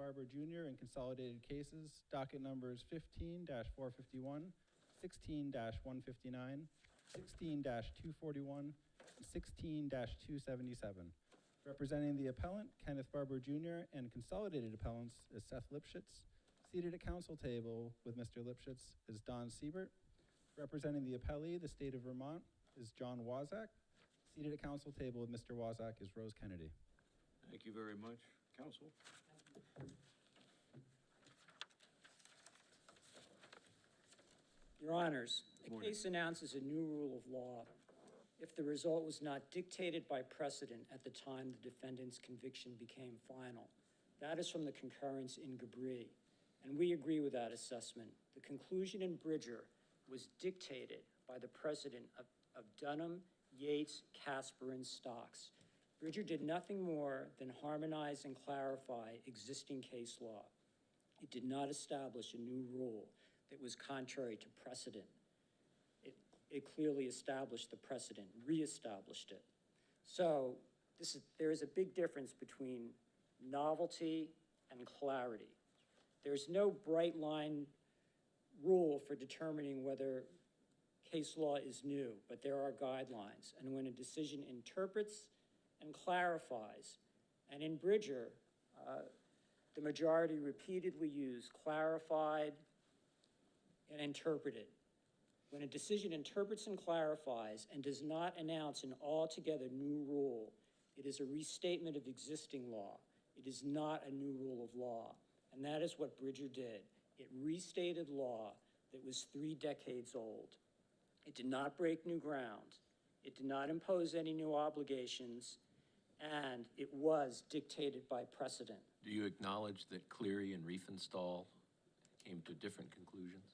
Barber Jr. in consolidated cases, docket numbers 15-451, 16-159, 16-241, and 16-277. Representing the appellant, Kenneth Barber Jr., and consolidated appellants is Seth Lipschitz. Seated at council table with Mr. Lipschitz is Don Siebert. Representing the appellee, the state of Vermont, is John Wazak. Seated at council table with Mr. Wazak is Rose Kennedy. Thank you very much, counsel. Your Honors, the Morning. case announces a new rule of law if the result was not dictated by precedent at the time the defendant's conviction became final. That is from the concurrence in Gabri, and we agree with that assessment. The conclusion in Bridger was dictated by the precedent of Dunham, Yates, Casper, and Stocks. Bridger did nothing more than harmonize and clarify existing case law. It did not establish a new rule that was contrary to precedent. It clearly established the precedent, reestablished it. So there is a big difference between novelty and clarity. There's no bright line rule for determining whether case law is new, but there are guidelines. And when a decision interprets and clarifies, and in Bridger, the majority repeatedly used clarified and interpreted. When a decision interprets and clarifies and does not announce an altogether new rule, it is a restatement of existing law. It is not a new rule of law. And that is what Bridger did. It restated law that was 3 decades old. It did not break new ground. It did not impose any new obligations, and it was dictated by precedent. Do you acknowledge that Cleary and Riefenstahl came to different conclusions?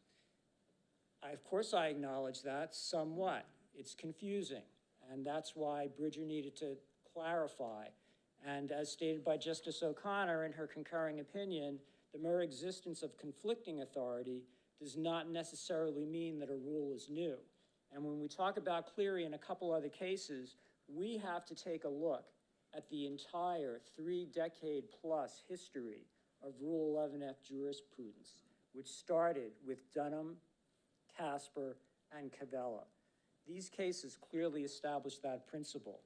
Of course, I acknowledge that somewhat. It's confusing, and that's why Bridger needed to clarify. And as stated by Justice O'Connor in her concurring opinion, the mere existence of conflicting authority does not necessarily mean that a rule is new. And when we talk about Cleary and a couple other cases, we have to take a look at the entire 3-decade-plus history of Rule 11F jurisprudence, which started with Dunham, Casper, and Cavella. These cases clearly establish that principle.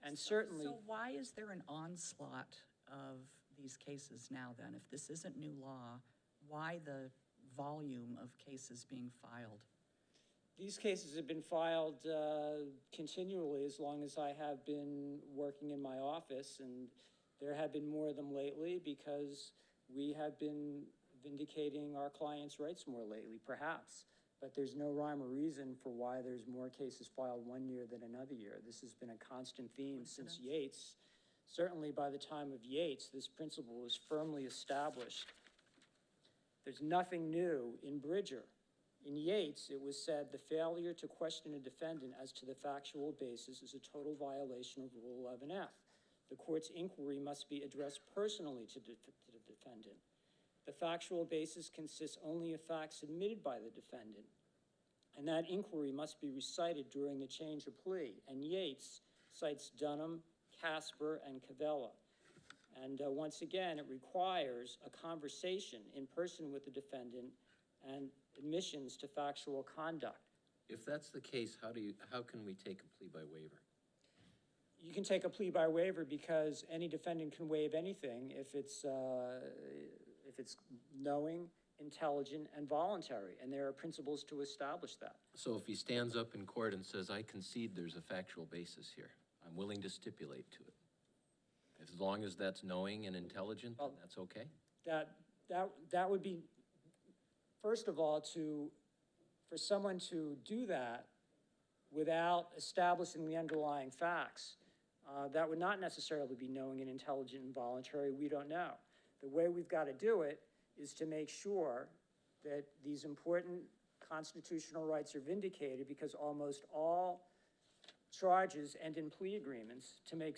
And certainly— So why is there an onslaught of these cases now then? If this isn't new law, why the volume of cases being filed? These cases have been filed continually as long as I have been working in my office, and there have been more of them lately because we have been vindicating our clients' rights more lately, perhaps. But there's no rhyme or reason for why there's more cases filed one year than another year. This has been a constant theme since Yates. Certainly by the time of Yates, this principle was firmly established. There's nothing new in Bridger. In Yates, it was said the failure to question a defendant as to the factual basis is a total violation of Rule 11F. The court's inquiry must be addressed personally to the defendant. The factual basis consists only of facts admitted by the defendant, and that inquiry must be recited during the change of plea. And Yates cites Dunham, Casper, and Cavella. And once again, it requires a conversation in person with the defendant and admissions to factual conduct. If that's the case, how can we take a plea by waiver? You can take a plea by waiver because any defendant can waive anything if it's knowing, intelligent, and voluntary, and there are principles to establish that. So if he stands up in court and says, I concede there's a factual basis here, I'm willing to stipulate to it, as long as that's knowing and intelligent, then that's okay? That would be, first of all, for someone to do that without establishing the underlying facts, that would not necessarily be knowing and intelligent and voluntary. We don't know. The way we've got to do it is to make sure that these important constitutional rights are vindicated, because almost all charges end in plea agreements to make.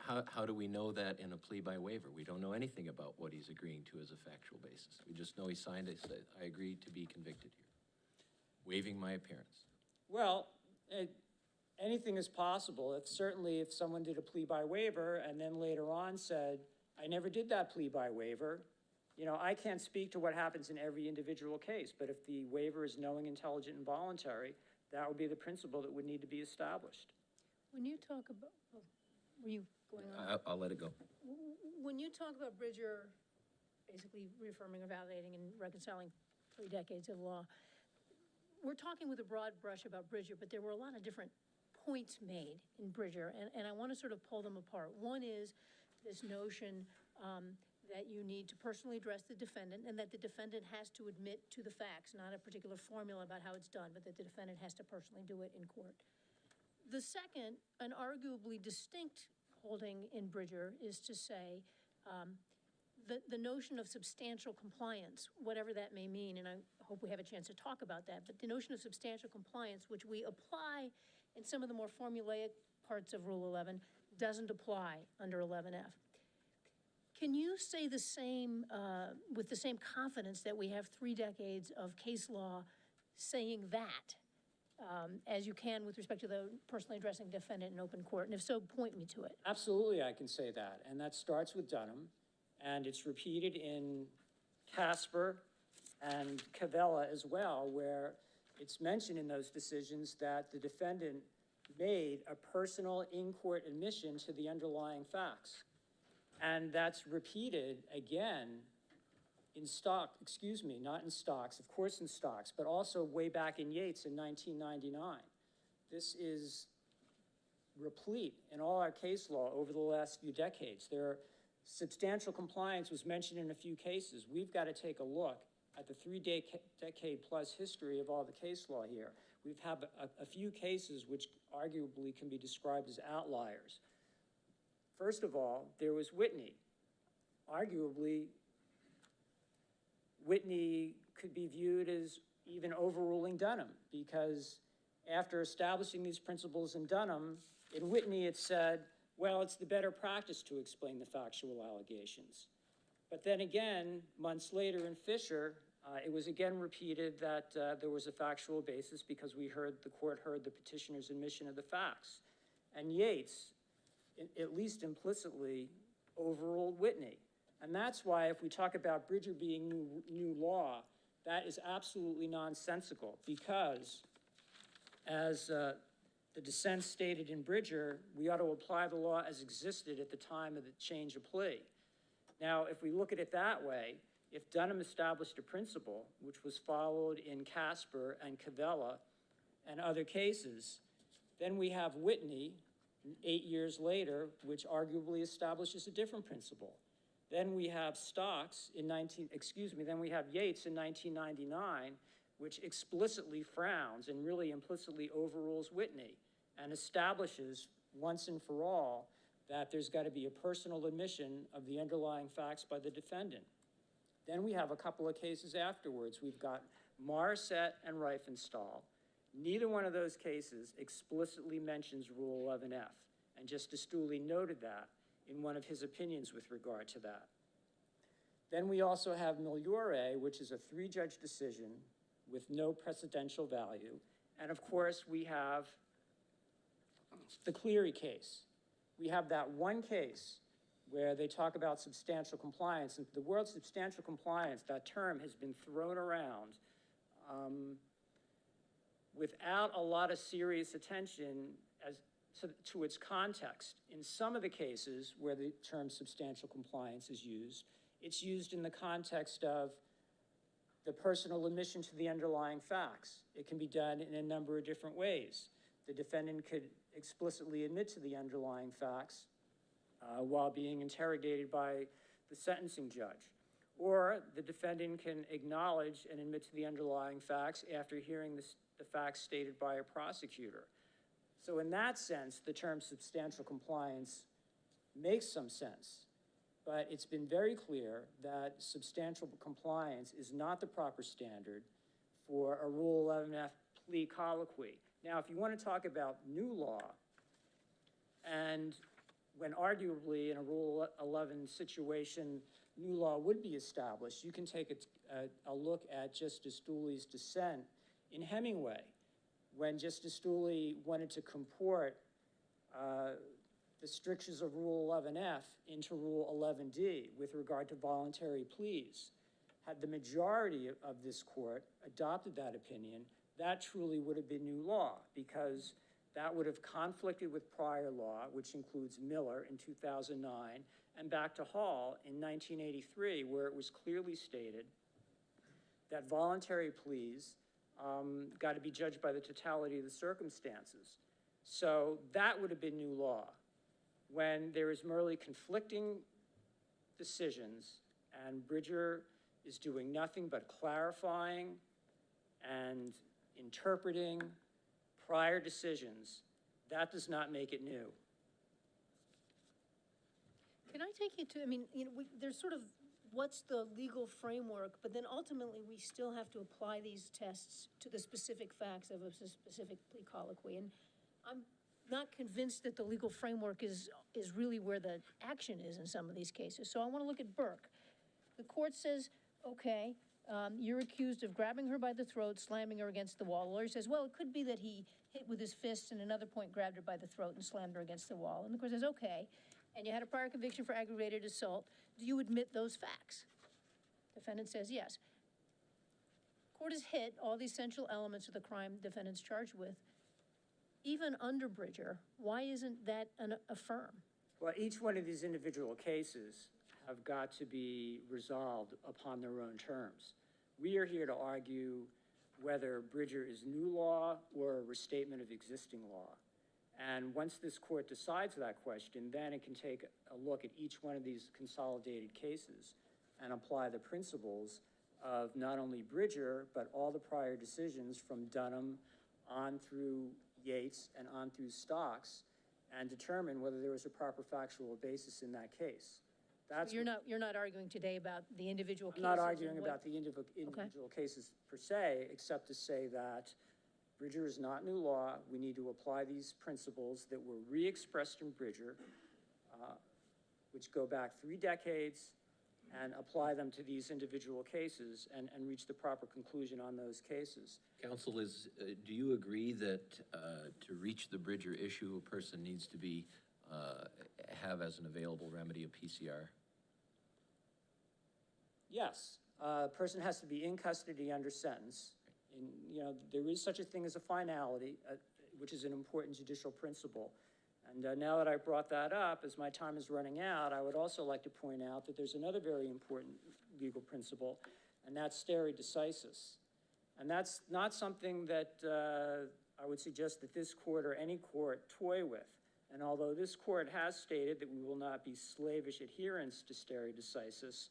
How do we know that in a plea by waiver? We don't know anything about what he's agreeing to as a factual basis. We just know he signed it, said, I agree to be convicted here, waiving my appearance. Well, anything is possible. Certainly if someone did a plea by waiver and then later on said, I never did that plea by waiver, You know, I can't speak to what happens in every individual case, but if the waiver is knowing, intelligent, and voluntary, that would be the principle that would need to be established. When you talk about, oh, were you going on? I'll let it go. When you talk about Bridger basically reaffirming or validating and reconciling 3 decades of law, we're talking with a broad brush about Bridger, but there were a lot of different points made in Bridger, and I want to sort of pull them apart. One is this notion that you need to personally address the defendant, and that the defendant has to admit to the facts, not a particular formula about how it's done, but that the defendant has to personally do it in court. The second, an arguably distinct holding in Bridger, is to say the notion of substantial compliance, whatever that may mean, and I hope we have a chance to talk about that, but the notion of substantial compliance, which we apply in some of the more formulaic parts of Rule 11, doesn't apply under 11F. Can you say the same, with the same confidence that we have 3 decades of case law saying that, as you can with respect to the personally addressing defendant in open court? And if so, point me to it. Absolutely, I can say that, and that starts with Dunham, and it's repeated in Casper and Cavella as well, where it's mentioned in those decisions that the defendant made a personal in-court admission to the underlying facts. And that's repeated again in not in Stocks, of course in Stocks, but also way back in Yates in 1999. This is replete in all our case law over the last few decades. Substantial compliance was mentioned in a few cases. We've got to take a look at the 3-decade plus history of all the case law here. We've had a few cases which arguably can be described as outliers. First of all, there was Whitney. Arguably, Whitney could be viewed as even overruling Dunham, because after establishing these principles in Dunham, in Whitney it said, well, it's the better practice to explain the factual allegations. But then again, months later in Fisher, it was again repeated that there was a factual basis because the court heard the petitioner's admission of the facts. And Yates, at least implicitly, overruled Whitney. And that's why if we talk about Bridger being new law, that is absolutely nonsensical, because as the dissent stated in Bridger, we ought to apply the law as existed at the time of the change of plea. Now, if we look at it that way, if Dunham established a principle, which was followed in Casper and Cavella and other cases, then we have Whitney 8 years later, which arguably establishes a different principle. Then we have then we have Yates in 1999, which explicitly frowns and really implicitly overrules Whitney and establishes once and for all that there's got to be a personal admission of the underlying facts by the defendant. Then we have a couple of cases afterwards. We've got Morissette and Riefenstahl. Neither one of those cases explicitly mentions Rule 11F, and Justice Dooley noted that in one of his opinions with regard to that. Then we also have Migliore, which is a 3-judge decision with no precedential value. And of course, we have the Cleary case. We have that one case where they talk about substantial compliance, and the word substantial compliance, that term has been thrown around without a lot of serious attention to its context. In some of the cases where the term substantial compliance is used, it's used in the context of the personal admission to the underlying facts. It can be done in a number of different ways. The defendant could explicitly admit to the underlying facts while being interrogated by the sentencing judge. Or the defendant can acknowledge and admit to the underlying facts after hearing the facts stated by a prosecutor. So in that sense, the term substantial compliance makes some sense, but it's been very clear that substantial compliance is not the proper standard for a Rule 11F plea colloquy. Now, if you want to talk about new law, and when arguably in a Rule 11 situation, new law would be established, you can take a look at Justice Dooley's dissent in Hemingway, when Justice Dooley wanted to comport the strictures of Rule 11F into Rule 11D with regard to voluntary pleas. Had the majority of this court adopted that opinion, that truly would have been new law, because that would have conflicted with prior law, which includes Miller in 2009, and back to Hall in 1983, where it was clearly stated that voluntary pleas got to be judged by the totality of the circumstances. So that would have been new law. When there is merely conflicting decisions and Bridger is doing nothing but clarifying and interpreting prior decisions, that does not make it new. Can I take you to, I mean, there's sort of, what's the legal framework, but then ultimately we still have to apply these tests to the specific facts of a specific plea colloquy. And I'm not convinced that the legal framework is really where the action is in some of these cases. So I want to look at Burke. The court says, okay, you're accused of grabbing her by the throat, slamming her against the wall. The lawyer says, well, it could be that he hit with his fist and another point grabbed her by the throat and slammed her against the wall. And the court says, okay, and you had a prior conviction for aggravated assault. Do you admit those facts? Defendant says yes. Court has hit all the essential elements of the crime defendant's charged with. Even under Bridger, why isn't that affirm? Well, each one of these individual cases have got to be resolved upon their own terms. We are here to argue whether Bridger is new law or a restatement of existing law. And once this court decides that question, then it can take a look at each one of these consolidated cases and apply the principles of not only Bridger, but all the prior decisions from Dunham on through Yates and on through Stocks, and determine whether there was a proper factual basis in that case. That's You're not arguing today about the individual cases? I'm not arguing about the individual cases per se, except to say that Bridger is not new law. We need to apply these principles that were re-expressed in Bridger, which go back 3 decades, and apply them to these individual cases and reach the proper conclusion on those cases. Counsel, do you agree that to reach the Bridger issue, a person needs to be, have as an available remedy a PCR? Yes, a person has to be in custody under sentence. And, there is such a thing as a finality, which is an important judicial principle. And now that I brought that up, as my time is running out, I would also like to point out that there's another very important legal principle, and that's stare decisis. And that's not something that I would suggest that this court or any court toy with. And although this court has stated that we will not be slavish adherents to stare decisis,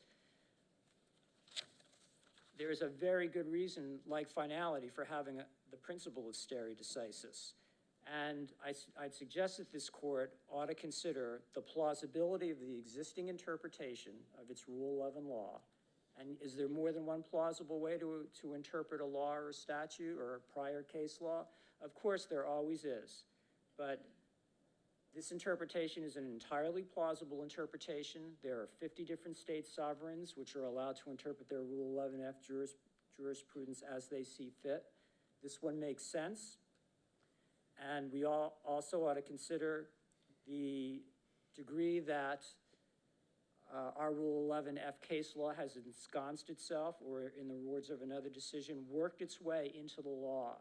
there is a very good reason, like finality, for having the principle of stare decisis. And I'd suggest that this court ought to consider the plausibility of the existing interpretation of its Rule 11 law. And is there more than one plausible way to interpret a law or a statute or a prior case law? Of course, there always is. But this interpretation is an entirely plausible interpretation. There are 50 different state sovereigns which are allowed to interpret their Rule 11F jurisprudence as they see fit. This one makes sense. And we also ought to consider the degree that our Rule 11F case law has ensconced itself, or in the words of another decision, worked its way into the law.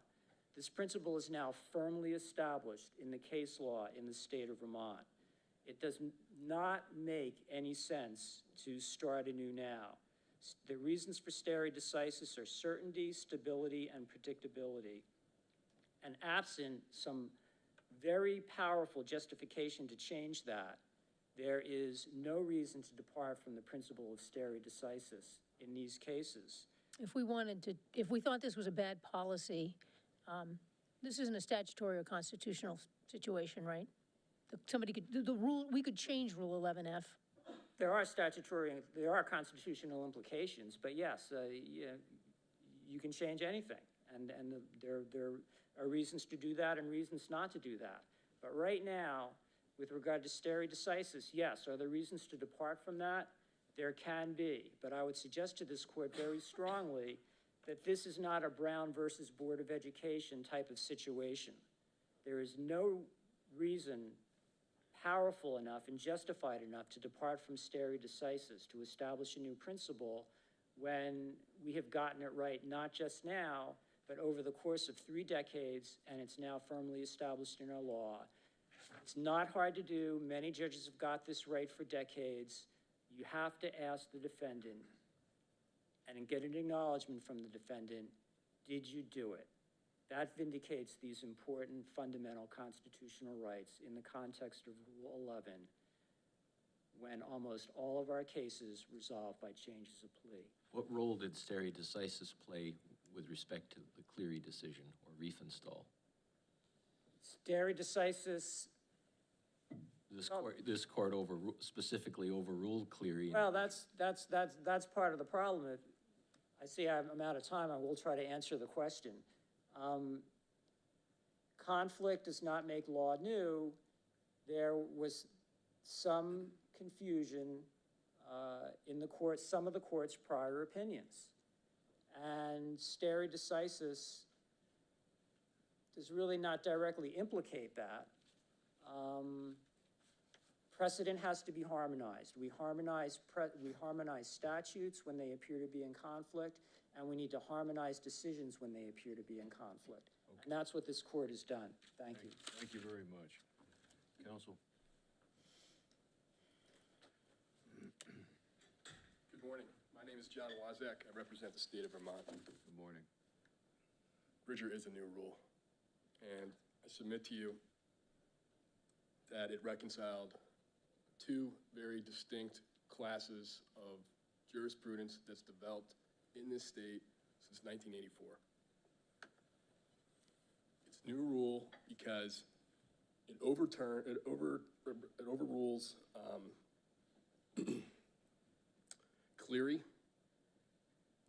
This principle is now firmly established in the case law in the state of Vermont. It does not make any sense to start anew now. The reasons for stare decisis are certainty, stability, and predictability. And absent some very powerful justification to change that, there is no reason to depart from the principle of stare decisis in these cases. If we thought this was a bad policy, this isn't a statutory or constitutional situation, right? Somebody could, we could change Rule 11F. There are constitutional implications, but yes, you can change anything. And there are reasons to do that and reasons not to do that. But right now, with regard to stare decisis, yes, are there reasons to depart from that? There can be, but I would suggest to this court very strongly that this is not a Brown versus Board of Education type of situation. There is no reason powerful enough and justified enough to depart from stare decisis to establish a new principle when we have gotten it right, not just now, but over the course of 3 decades, and it's now firmly established in our law. It's not hard to do. Many judges have got this right for decades. You have to ask the defendant and get an acknowledgement from the defendant, did you do it? That vindicates these important fundamental constitutional rights in the context of Rule 11, when almost all of our cases resolve by changes of plea. What role did stare decisis play with respect to the Cleary decision or Riefenstahl? Stare decisis, This court specifically overruled Cleary. well, that's part of the problem. I see I'm out of time. I will try to answer the question. Conflict does not make law new. There was some confusion in the court, some of the court's prior opinions. And stare decisis does really not directly implicate that. Precedent has to be harmonized. We harmonize statutes when they appear to be in conflict, and we need to harmonize decisions when they appear to be in conflict. Okay. And that's what this court has done. Thank you. Thank you very much. Counsel? Good morning. My name is John Wazak. I represent the state of Vermont. Good morning. Bridger is a new rule, and I submit to you that it reconciled 2 very distinct classes of jurisprudence that's developed in this state since 1984. It's a new rule because it overrules Cleary.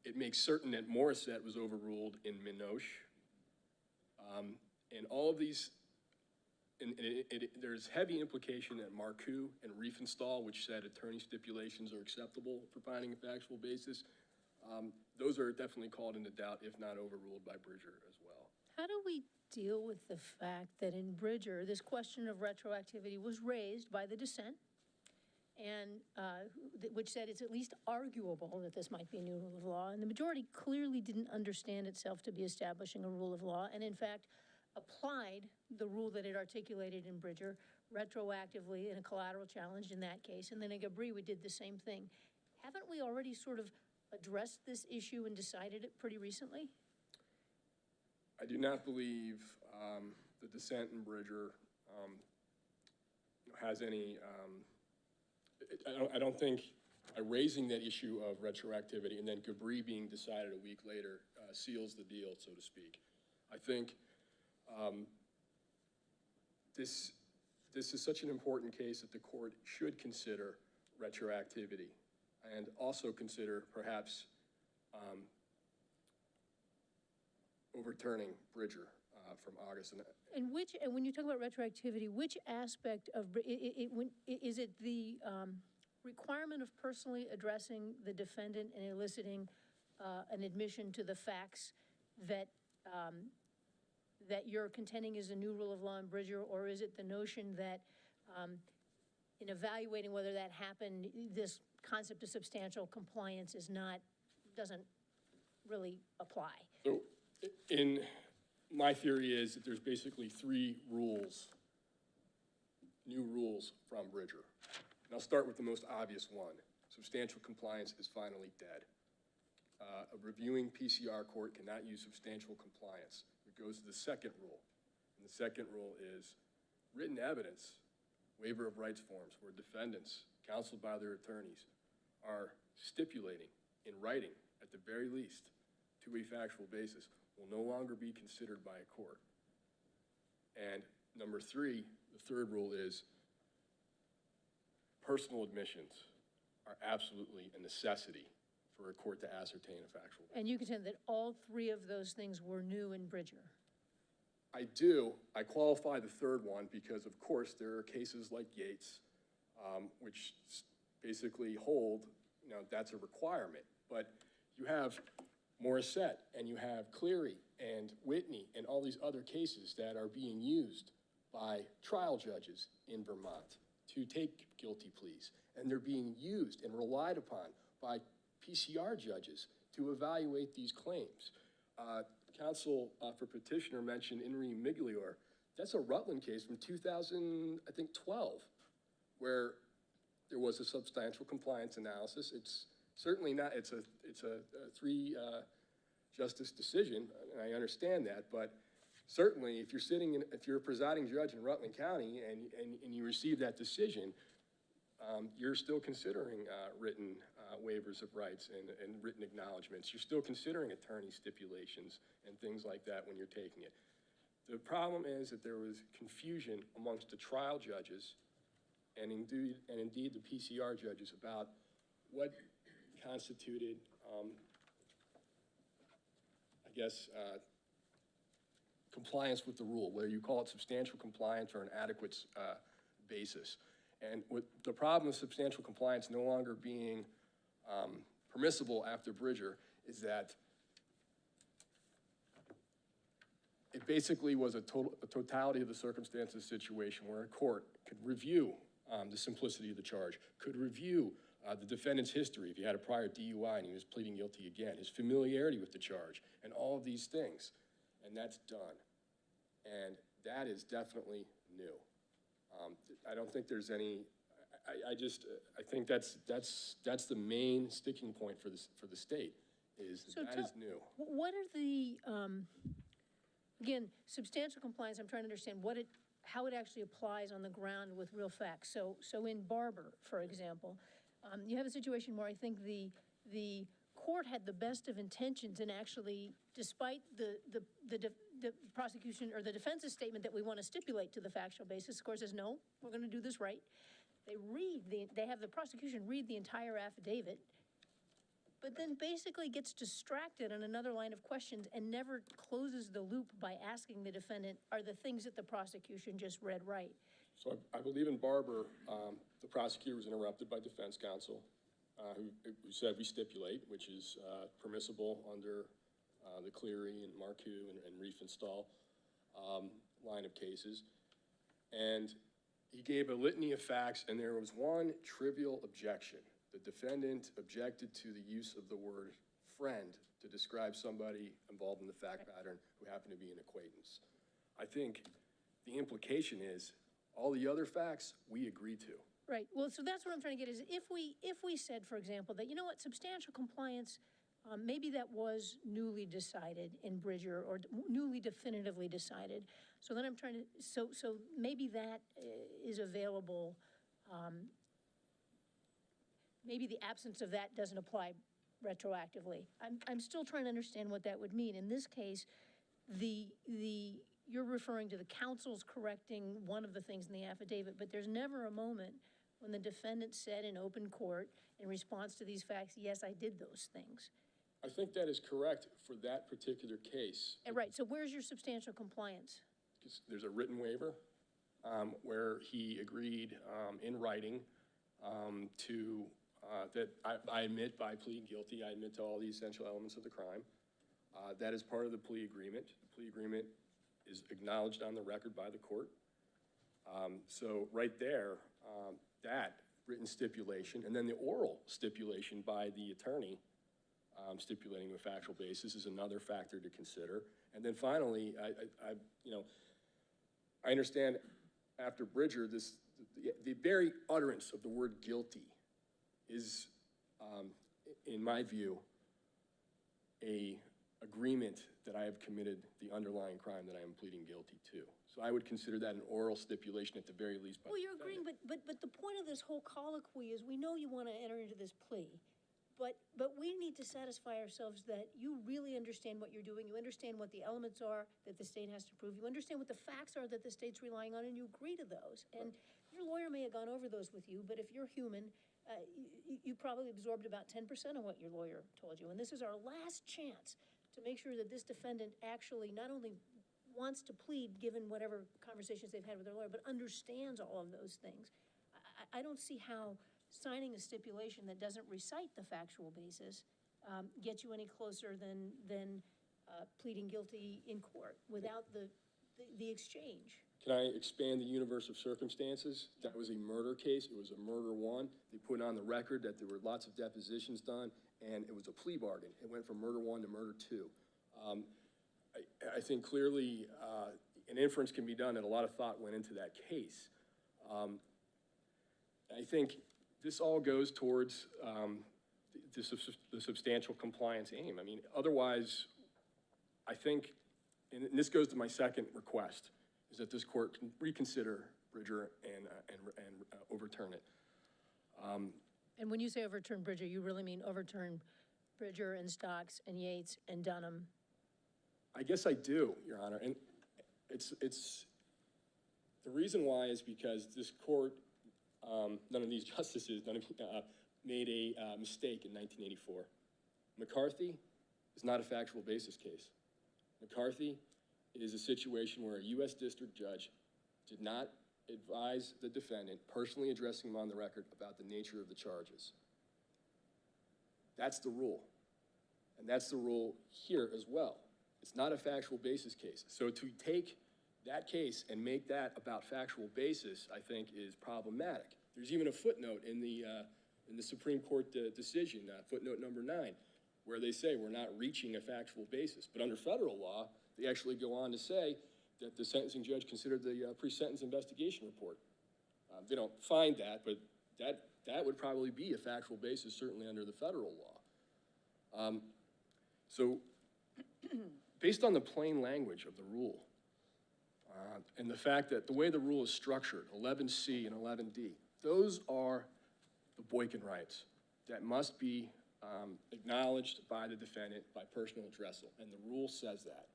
It makes certain that Morissette was overruled in Minoche. And all of these, there's heavy implication at Marcoux and Riefenstahl, which said attorney stipulations are acceptable for finding a factual basis. Those are definitely called into doubt, if not overruled by Bridger as well. How do we deal with the fact that in Bridger, this question of retroactivity was raised by the dissent, and which said it's at least arguable that this might be a new rule of law, and the majority clearly didn't understand itself to be establishing a rule of law, and in fact applied the rule that it articulated in Bridger retroactively in a collateral challenge in that case, and then in Gabri we did the same thing. Haven't we already sort of addressed this issue and decided it pretty recently? I do not believe the dissent in Bridger has any, I don't think raising that issue of retroactivity and then Gabri being decided a week later seals the deal, so to speak. I think this is such an important case that the court should consider retroactivity and also consider perhaps overturning Bridger from August. And when you talk about retroactivity, which aspect of, is it the requirement of personally addressing the defendant and eliciting an admission to the facts that that you're contending is a new rule of law in Bridger, or is it the notion that in evaluating whether that happened, this concept of substantial compliance doesn't really apply? So in my theory is that there's basically 3 rules, new rules from Bridger. And I'll start with the most obvious one. Substantial compliance is finally dead. A reviewing PCR court cannot use substantial compliance. It goes to the second rule. And the second rule is written evidence, waiver of rights forms, where defendants, counseled by their attorneys, are stipulating in writing, at the very least, to a factual basis, will no longer be considered by a court. And number 3, the third rule is personal admissions are absolutely a necessity for a court to ascertain a factual basis. And you contend that all 3 of those things were new in Bridger? I do. I qualify the third one because, of course, there are cases like Yates, which basically hold, that's a requirement. But you have Morissette, and you have Cleary, and Whitney, and all these other cases that are being used by trial judges in Vermont. to take guilty pleas, and they're being used and relied upon by PCR judges to evaluate these claims. Counsel for petitioner mentioned In re Miglior. That's a Rutland case from 2012, where there was a substantial compliance analysis. It's certainly not, it's a three justice decision, and I understand that, but certainly if you're a presiding judge in Rutland County and you receive that decision, you're still considering written waivers of rights and written acknowledgements. You're still considering attorney stipulations and things like that when you're taking it. The problem is that there was confusion amongst the trial judges and indeed the PCR judges about what constituted, compliance with the rule, whether you call it substantial compliance or an adequate basis. And with the problem of substantial compliance no longer being permissible after Bridger is that it basically was a totality of the circumstances situation where a court could review the simplicity of the charge, could review the defendant's history, if he had a prior DUI and he was pleading guilty again, his familiarity with the charge, and all of these things. And that's done. And that is definitely new. I don't think there's any, I think that's the main sticking point for the state, is So that is new. What are the, again, substantial compliance, I'm trying to understand how it actually applies on the ground with real facts. So in Barber, for example, you have a situation where I think the court had the best of intentions and actually, despite the prosecution or the defense's statement that we want to stipulate to the factual basis, the court says, no, we're going to do this right. They have the prosecution read the entire affidavit, but then basically gets distracted on another line of questions and never closes the loop by asking the defendant, are the things that the prosecution just read right? So I believe in Barber, the prosecutor was interrupted by defense counsel, who said we stipulate, which is permissible under the Cleary and Marcoux and Riefenstahl line of cases. And he gave a litany of facts, and there was one trivial objection. The defendant objected to the use of the word friend to describe somebody involved in the fact pattern who happened to be an acquaintance. I think the implication is all the other facts we agree to. Right, well, so that's what I'm trying to get is if we said, for example, that, you know what, substantial compliance, maybe that was newly decided in Bridger or newly definitively decided. So then I'm trying to, so maybe that is available. Maybe the absence of that doesn't apply retroactively. I'm still trying to understand what that would mean. In this case, you're referring to the counsel's correcting one of the things in the affidavit, but there's never a moment when the defendant said in open court, in response to these facts, yes, I did those things. I think that is correct for that particular case. Right, so where's your substantial compliance? There's a written waiver where he agreed in writing to, that I admit by pleading guilty, I admit to all the essential elements of the crime. That is part of the plea agreement. The plea agreement is acknowledged on the record by the court. So right there, that written stipulation, and then the oral stipulation by the attorney stipulating the factual basis is another factor to consider. And then finally, I understand after Bridger, the very utterance of the word guilty is, in my view, a agreement that I have committed the underlying crime that I am pleading guilty to. So I would consider that an oral stipulation at the very least. Well, you're agreeing, but the point of this whole colloquy is we know you want to enter into this plea, but we need to satisfy ourselves that you really understand what you're doing, you understand what the elements are that the state has to prove, you understand what the facts are that the state's relying on, and you agree to those. And your lawyer may have gone over those with you, but if you're human, you probably absorbed about 10% of what your lawyer told you. And this is our last chance to make sure that this defendant actually not only wants to plead, given whatever conversations they've had with their lawyer, but understands all of those things. I don't see how signing a stipulation that doesn't recite the factual basis gets you any closer than pleading guilty in court without the exchange. can I expand the universe of circumstances? That was a murder case. It was a murder one. They put on the record that there were lots of depositions done, and it was a plea bargain. It went from murder one to murder two. I think clearly an inference can be done that a lot of thought went into that case. I think this all goes towards the substantial compliance aim. I mean, otherwise, I think, and this goes to my second request, is that this court can reconsider Bridger and overturn it. And when you say overturn Bridger, you really mean overturn Bridger and Stocks and Yates and Dunham? I guess I do, Your Honor, and it's, the reason why is because this court, none of these justices, made a mistake in 1984. McCarthy is not a factual basis case. McCarthy is a situation where a U.S. district judge did not advise the defendant, personally addressing him on the record, about the nature of the charges. That's the rule. And that's the rule here as well. It's not a factual basis case. So to take that case and make that about factual basis, I think, is problematic. There's even a footnote in the Supreme Court decision, footnote number 9, where they say we're not reaching a factual basis. But under federal law, they actually go on to say that the sentencing judge considered the pre-sentence investigation report. They don't find that, but that would probably be a factual basis, certainly under the federal law. So based on the plain language of the rule, and the fact that the way the rule is structured, 11C and 11D, those are the Boykin rights that must be acknowledged by the defendant by personal addressal, and the rule says that.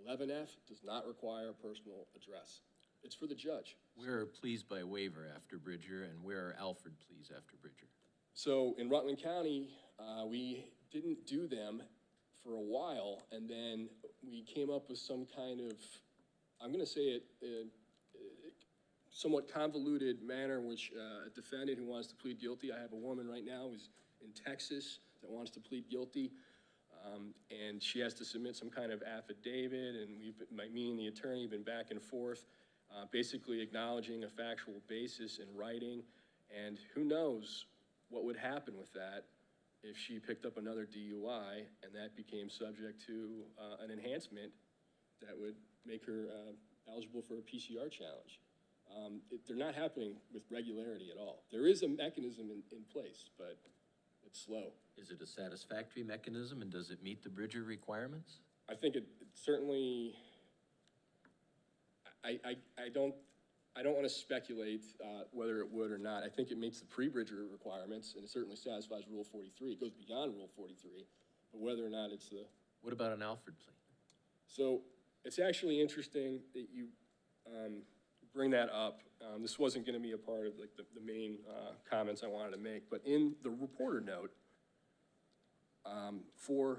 11F does not require personal address. It's for the judge. Where are pleas by waiver after Bridger, and where are Alford pleas after Bridger? So in Rutland County, we didn't do them for a while, and then we came up with some kind of, I'm going to say it, somewhat convoluted manner in which a defendant who wants to plead guilty, I have a woman right now who's in Texas that wants to plead guilty, and she has to submit some kind of affidavit, and me and the attorney have been back and forth, basically acknowledging a factual basis in writing, and who knows what would happen with that if she picked up another DUI and that became subject to an enhancement that would make her eligible for a PCR challenge. They're not happening with regularity at all. There is a mechanism in place, but it's slow. Is it a satisfactory mechanism, and does it meet the Bridger requirements? I think it certainly, I don't want to speculate whether it would or not. I think it meets the pre-Bridger requirements, and it certainly satisfies Rule 43. It goes beyond Rule 43, but whether or not it's the... What about an Alford plea? So it's actually interesting that you bring that up. This wasn't going to be a part of like the main comments I wanted to make, but in the reporter note for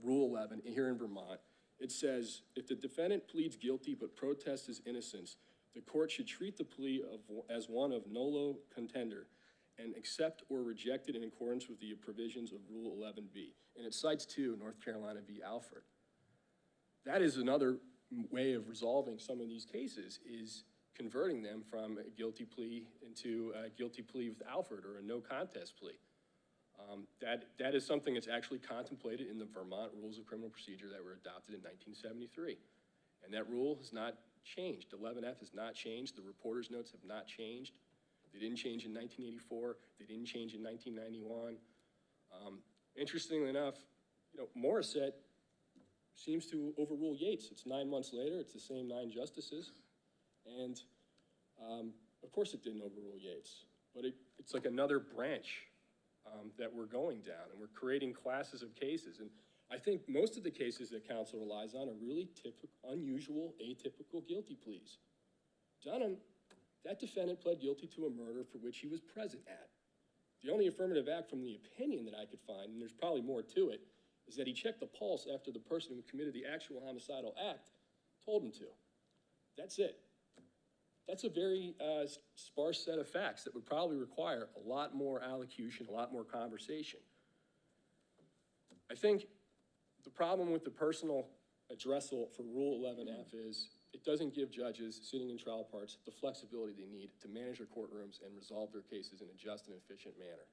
Rule 11 here in Vermont, it says, if the defendant pleads guilty but protests his innocence, the court should treat the plea as one of nolo contender and accept or reject it in accordance with the provisions of Rule 11B. And it cites too North Carolina v. Alford. That is another way of resolving some of these cases, is converting them from a guilty plea into a guilty plea with Alford or a no contest plea. That is something that's actually contemplated in the Vermont Rules of Criminal Procedure that were adopted in 1973. And that rule has not changed. 11F has not changed. The reporter's notes have not changed. They didn't change in 1984. They didn't change in 1991. Interestingly enough, Morissette seems to overrule Yates. It's 9 months later. It's the same 9 justices. And of course it didn't overrule Yates. But it's like another branch that we're going down, and we're creating classes of cases. And I think most of the cases that counsel relies on are really unusual, atypical guilty pleas. Dunham, that defendant pled guilty to a murder for which he was present at. The only affirmative act from the opinion that I could find, and there's probably more to it, is that he checked the pulse after the person who committed the actual homicidal act told him to. That's it. That's a very sparse set of facts that would probably require a lot more allocution, a lot more conversation. I think the problem with the personal addressal for Rule 11F is it doesn't give judges sitting in trial parts the flexibility they need to manage their courtrooms and resolve their cases in a just and efficient manner.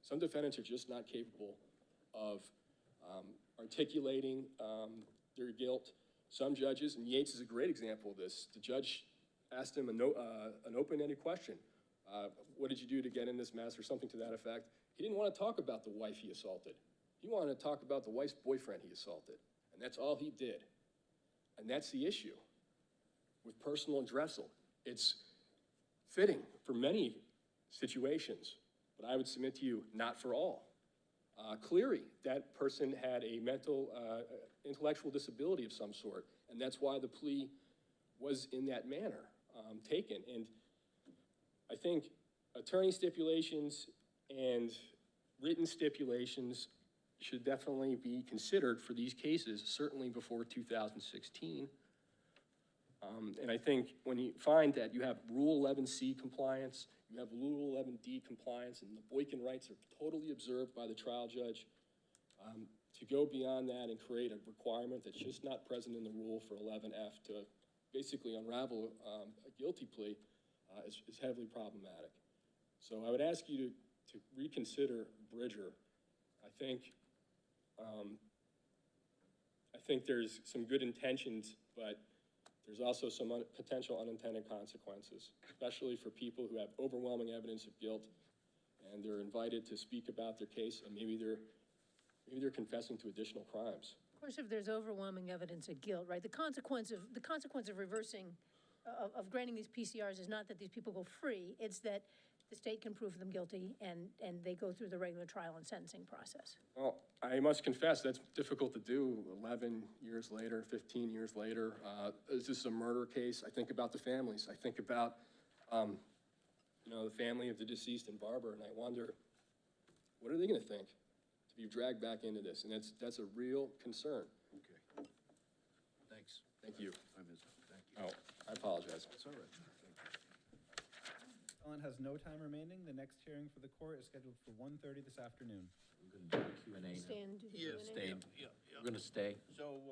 Some defendants are just not capable of articulating their guilt. Some judges, and Yates is a great example of this, the judge asked him an open-ended question. What did you do to get in this mess, or something to that effect? He didn't want to talk about the wife he assaulted. He wanted to talk about the wife's boyfriend he assaulted, and that's all he did. And that's the issue with personal addressal. It's fitting for many situations, but I would submit to you, not for all. Clearly, that person had a mental, intellectual disability of some sort, and that's why the plea was in that manner taken. And I think attorney stipulations and written stipulations should definitely be considered for these cases, certainly before 2016. And I think when you find that you have Rule 11C compliance, you have Rule 11D compliance, and the Boykin rights are totally observed by the trial judge, to go beyond that and create a requirement that's just not present in the rule for 11F to basically unravel a guilty plea is heavily problematic. So I would ask you to reconsider Bridger. I think there's some good intentions, but there's also some potential unintended consequences, especially for people who have overwhelming evidence of guilt and they're invited to speak about their case, and maybe they're confessing to additional crimes. Of course, if there's overwhelming evidence of guilt, right, the consequence of reversing, of granting these PCRs is not that these people go free, it's that the state can prove them guilty and they go through the regular trial and sentencing process. Well, I must confess, that's difficult to do 11 years later, 15 years later. Is this a murder case? I think about the families. I think about, the family of the deceased and Barber, and I wonder, what are they gonna think to be dragged back into this? And that's a real concern. Okay. Thanks. Thank you. I missed it. Thank you. Oh, I apologize. That's all right. Appellant has no time remaining. The next hearing for the court is scheduled for 1:30 this afternoon. We're gonna do a Q&A now. Stand, do the Yeah. Q&A. Stay. Yeah, yeah. We're gonna stay. So,